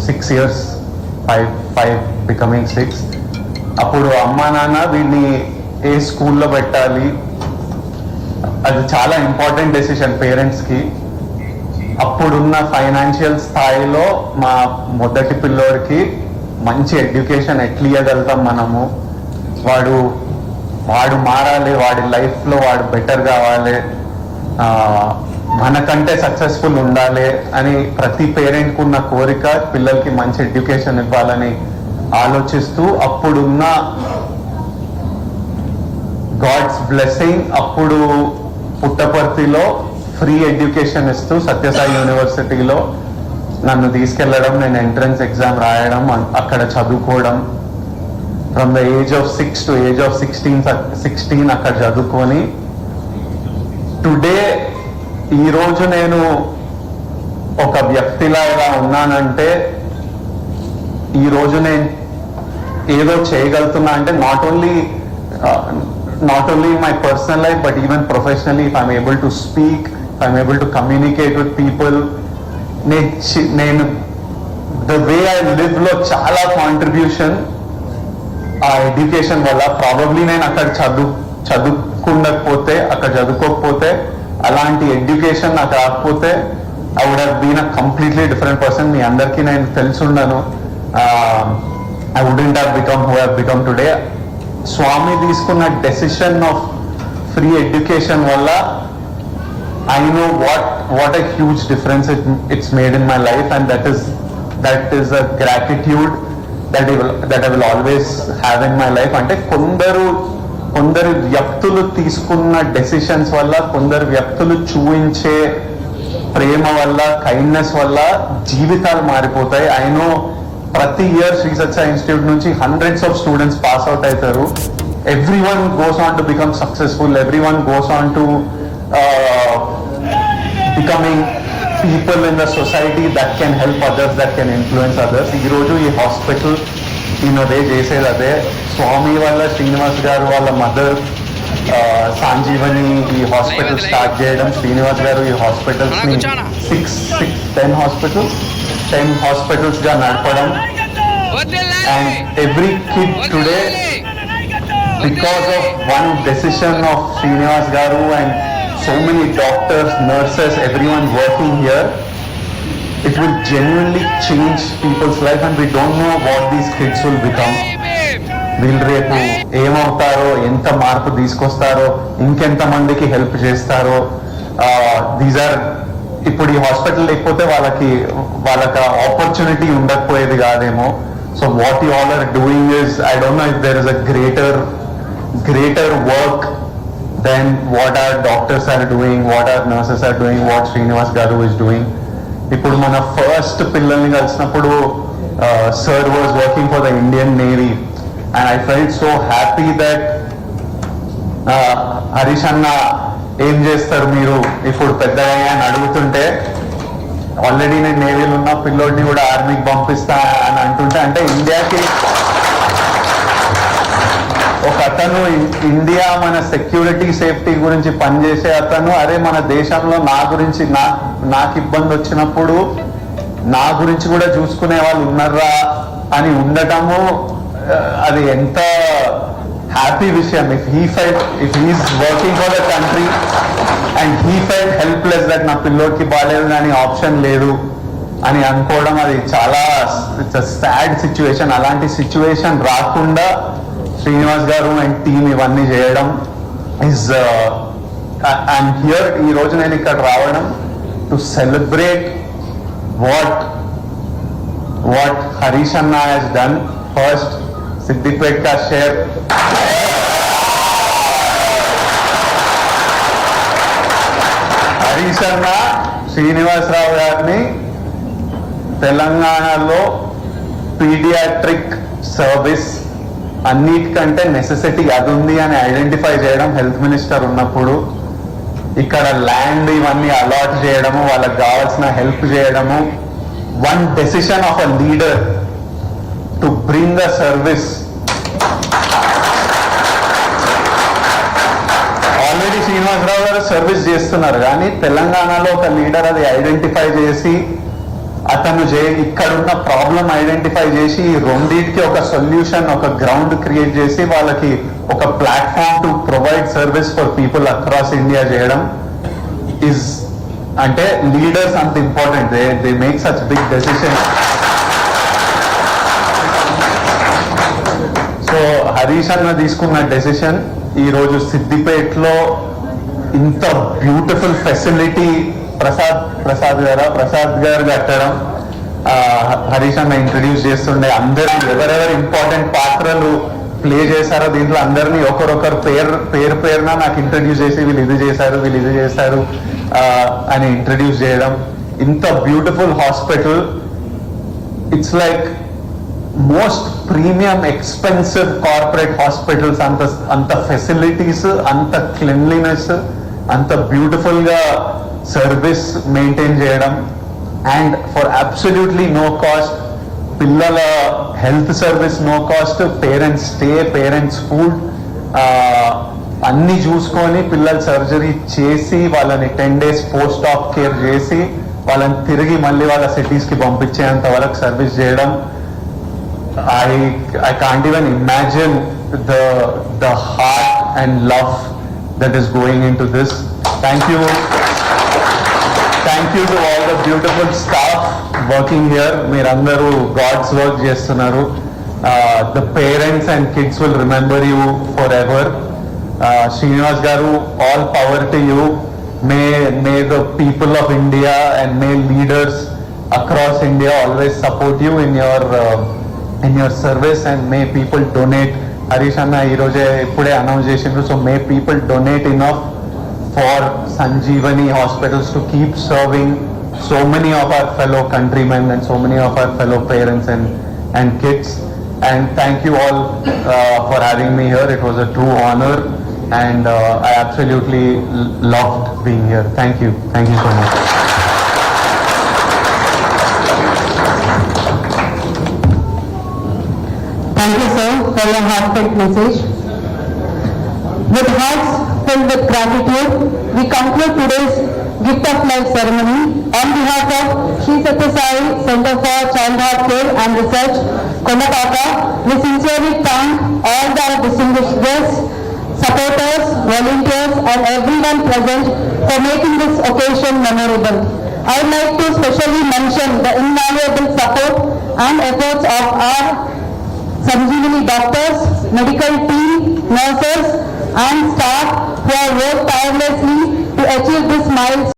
6 years, 5 becoming 6. అప్పుడు అమ్మా నాన్న వీడిని ఏ స్కూల్లో పెట్టాలి, అది చాలా ఇంపార్టెంట్ డెసిషన్ పేరెంట్స్కి. అప్పుడున్న ఫైనాన్షియల్ స్థాయిలో మా మొదటి పిల్లోడికి మంచి ఎడ్యుకేషన్ ఎట్లా ఇవ్వగలుగుతాం మనము, వాడు మారాలి, వాడి లైఫ్లో వాడు బెటర్ కావాలి, మనకంటే సక్సెస్ఫుల్ ఉండాలి అని ప్రతి పేరెంట్కి ఉన్న కోరిక పిల్లలకి మంచి ఎడ్యుకేషన్ ఇవ్వాలని ఆలోచిస్తూ అప్పుడున్న గాడ్స్ బ్లెస్సింగ్ అప్పుడు పుట్టపర్తిలో ఫ్రీ ఎడ్యుకేషన్ ఇస్తూ సత్యసాయి యూనివర్సిటీలో నన్ను తీసుకెళ్లడం, నేను ఎంట్రన్స్ ఎగ్జామ్ రాయడం, అక్కడ చదువుకోవడం. From the age of 6 to age of 16 అక్కడ చదువుకొని టుడే ఈరోజు నేను ఒక వ్యక్తిలాగా ఉన్నానంటే, ఈరోజు నేను ఏదో చేయగలుగుతున్నా అంటే not only my personal life but even professionally if I'm able to speak, if I'm able to communicate with people, నేను ద వే ఐ లివ్ లో చాలా కాంట్రిబ్యూషన్ ఆ ఎడ్యుకేషన్ వల్ల. ప్రాబబ్లీ నేను అక్కడ చదువుకోకపోతే అలాంటి ఎడ్యుకేషన్ నాకు రాకపోతే I would have been a completely different person. మీ అందరికీ నేను తెలుసుండను, I wouldn't have become who have become today. Swami తీసుకున్న డెసిషన్ ఆఫ్ ఫ్రీ ఎడ్యుకేషన్ వల్ల I know what a huge difference it's made in my life, and that is a gratitude that I will always have in my life. అంటే కొందరు వ్యక్తులు తీసుకున్న decisions వల్ల, కొందరు వ్యక్తులు చూపించే ప్రేమ వల్ల, కైండ్నెస్ వల్ల జీవితాలు మారిపోతాయి. ఐ నో ప్రతి ఇయర్ శ్రీ సత్య ఇన్స్టిట్యూట్ నుంచి hundreds of students pass out అవుతారు. everyone goes on to become successful, everyone goes on to becoming people in the society that can help others, that can influence others. ఈ రోజు ఈ hospital ఈయనదే చేసేది అదే. స్వామి వాళ్ళ శ్రీనివాస్ గారు వాళ్ళ మదర్ సంజీవని ఈ హాస్పిటల్ స్టార్ట్ చేయడం, శ్రీనివాస్ గారు ఈ హాస్పిటల్స్ ని 10 హాస్పిటల్స్ గా నడపడం. And every kid today, because of one decision of Srinivas Garu and so many doctors, nurses, everyone working here, it will genuinely change people's life, and we don't know what these kids will become. వీళ్ళు రేపు ఏమవుతారో, ఎంత మార్పు తీసుకొస్తారో, ఇంకెంత మందికి help చేస్తారో. ఇప్పుడు ఈ hospital లేకపోతే వాళ్ళకి ఆపర్చునిటీ ఉండకపోయేది కాదేమో. So what you all are doing is, I don't know if there is a greater work than what our doctors are doing, what our nurses are doing, what Srinivas Garu is doing. ఇప్పుడు మన first పిల్లల్ని కలిసినప్పుడు sir was working for the Indian Navy, and I felt so happy that Harish అన్న ఏం చేస్తారు మీరు ఇప్పుడు పెద్దగా అని అడుగుతుంటే, ఆల్రెడీ నేను నేవీలో ఉన్న పిల్లోడిని కూడా ఆర్మీకి పంపిస్తా అని అంటుంటే, అంటే ఇండియాకి ఒక అతను, ఇండియా మన సెక్యూరిటీ సేఫ్టీ గురించి పనిచేసే అతను, అరే మన దేశంలో నాకు ఇబ్బంది వచ్చినప్పుడు నా గురించి కూడా చూసుకునే వాళ్ళు ఉన్నారా అని ఉండటము, అది ఎంత హ్యాపీ విషయం. If he is working for the country and he felt helpless that నా పిల్లోడికి బాగాలేదు కానీ ఆప్షన్ లేదు అని అనుకోవడం, అది చాలా ఇట్స్ అ సాడ్ సిచ్యువేషన్. అలాంటి సిచ్యువేషన్ రాకుండా శ్రీనివాస్ గారు అండ్ టీమ్ ఇవన్నీ చేయడం ఇస్ ఐఎమ్ హియర్. ఈ రోజు నేను ఇక్కడ రావడం టు సెలబ్రేట్ వాట్ హరీష్ అన్న హెస్ డన్. ఫస్ట్ సిద్దిపేట్ కా షేర్, హరీష్ అన్న శ్రీనివాసరావు గారిని తెలంగాణలో పీడియాట్రిక్ సర్వీస్ అన్నిటికంటే నెసెసిటీ అది ఉంది అని ఐడెంటిఫై చేయడం, హెల్త్ మినిస్టర్ ఉన్నప్పుడు ఇక్కడ ల్యాండ్ ఇవన్నీ అలాట్ చేయడము, వాళ్ళకి కావాల్సిన హెల్ప్ చేయడము, one decision of a leader to bring a service. Already Srinivasa Rao గారు సర్వీస్ చేస్తున్నారు, కానీ తెలంగాణలో ఒక లీడర్ అది ఐడెంటిఫై చేసి అతను ఇక్కడున్న ప్రాబ్లం ఐడెంటిఫై చేసి ఈ రెండింటికి ఒక సొల్యూషన్, ఒక గ్రౌండ్ క్రియేట్ చేసి వాళ్ళకి ఒక platform to provide service for people across India చేయడం ఇస్, అంటే లీడర్స్ అంత important. They make such big decision. So Harish అన్న తీసుకున్న డెసిషన్ ఈ రోజు సిద్దిపేటలో ఇంత బ్యూటిఫుల్ ఫెసిలిటీ ప్రసాద్ గారు కట్టడం, హరీష్ అన్న ఇంట్రడ్యూస్ చేస్తుండే అందరినీ ఎవరెవరు ఇంపార్టెంట్ పాత్రలు ప్లే చేశారో దీంట్లో అందరినీ ఒకరొకరు పేరున నాకు ఇంట్రడ్యూస్ చేసి వీళ్ళు ఇది చేశారు అని ఇంట్రడ్యూస్ చేయడం. ఇంత beautiful hospital, it's like most premium expensive corporate hospitals. అంత ఫెసిలిటీస్, అంత క్లీన్లీనెస్, అంత బ్యూటిఫుల్ గా సర్వీస్ మెయింటైన్ చేయడం, and for absolutely no cost. పిల్లల health service no cost, parents stay, parents food అన్ని చూసుకొని పిల్లల సర్జరీ చేసి వాళ్ళని 10 days పోస్ట్ ఆఫ్ కేర్ చేసి వాళ్ళని తిరిగి మళ్ళీ వాళ్ళ సిటీస్ కి పంపించేంత వరకు సర్వీస్ చేయడం. I can't even imagine the heart and love that is going into this. Thank you to all the beautiful staff working here. Meerandaru God's work chestunaru. The parents and kids will remember you forever. Srinivas garu, all power to you. May the people of India and may leaders across India always support you in your service, and may people donate. Harish Anna ee roje ippude announce chesindu, so may people donate enough for Sanjeevani hospitals to keep serving so many of our fellow countrymen and so many of our fellow parents and kids. And thank you all for having me here. It was a true honor, and I absolutely loved being here. Thank you so much. Thank you, sir, for your heartfelt message. With hearts filled with gratitude, we conclude today's Gift of Life ceremony. On behalf of Sri Sathya Sai Center for Child Heart Care and Research, Kondapaka, we sincerely thank all the distinguished guests, supporters, volunteers, and everyone present for making this occasion memorable. I would like to specially mention the invaluable support and efforts of our Sanjeevani doctors, medical team, nurses, and staff who have worked tirelessly to achieve this milestone.